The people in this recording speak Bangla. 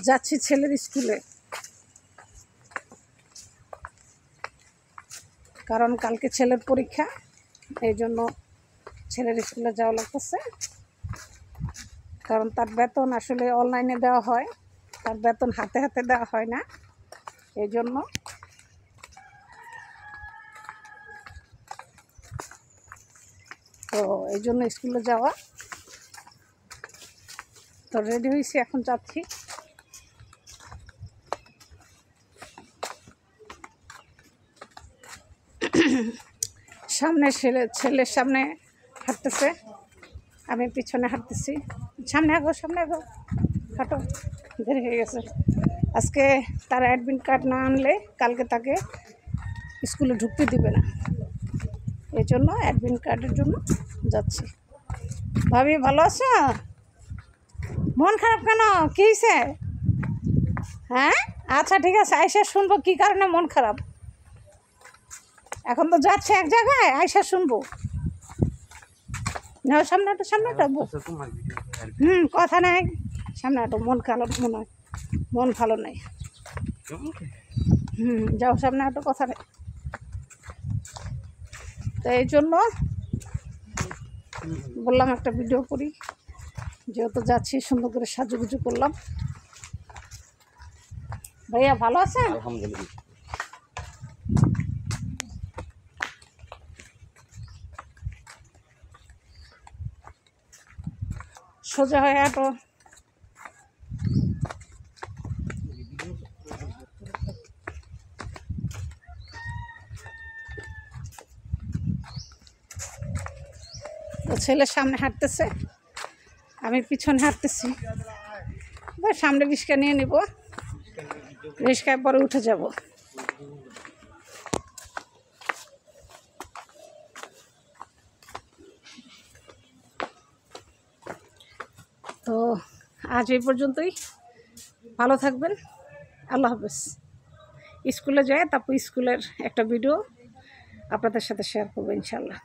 যাচ্ছি ছেলের স্কুলে, কারণ কালকে ছেলের পরীক্ষা, এই জন্য ছেলের স্কুলে যাওয়া লাগতেছে। কারণ তার বেতন আসলে অনলাইনে দেওয়া হয়, তার বেতন হাতে হাতে দেওয়া হয় না, এই জন্য স্কুলে যাওয়া। তো রেডি হয়েছি, এখন যাচ্ছি। সামনে ছেলের সামনে হাঁটতেছে, আমি পিছনে হাঁটতেছি। সামনে আগো, সামনে আগো, হাঁটো, দেরি হয়ে গেছে। আজকে তার অ্যাডমিট কার্ড না আনলে কালকে তাকে স্কুলে ঢুকতে দিবে না, এই জন্য অ্যাডমিট কার্ডের জন্য যাচ্ছি। ভাবি ভালো আছো? মন খারাপ কেন, কী হয়েছে? হ্যাঁ, আচ্ছা ঠিক আছে, আইসা শুনবো কী কারণে মন খারাপ। এখন তো যাচ্ছে এক জায়গায়, আইসা শুনবো। নাও সামনে হাঁটো, সামনে হাঁটো। কথা নাই, সামনে হাঁটো। মন খারাপ মনে হয়, মন ভালো নাই। যাও সামনে হাঁটো, কথা নেই। তো এই জন্য বললাম একটা ভিডিও করি, যেহেতু যাচ্ছি সুন্দর করে সাজুগুজু করলাম। ভাইয়া ভালো আছেন? আলহামদুলিল্লাহ। সোজা হয়ে হাঁটো। তো ছেলের সামনে হাঁটতেছে, আমি পিছনে হাঁটতেছি। সামনে রিক্সা নিয়ে নিব, রিক্সায় পরে উঠে যাব। তো আজ এই পর্যন্তই, ভালো থাকবেন, আল্লাহ হাফেজ। স্কুলে যায়, তারপর স্কুলের একটা ভিডিও আপনাদের সাথে শেয়ার করবো ইনশাল্লাহ।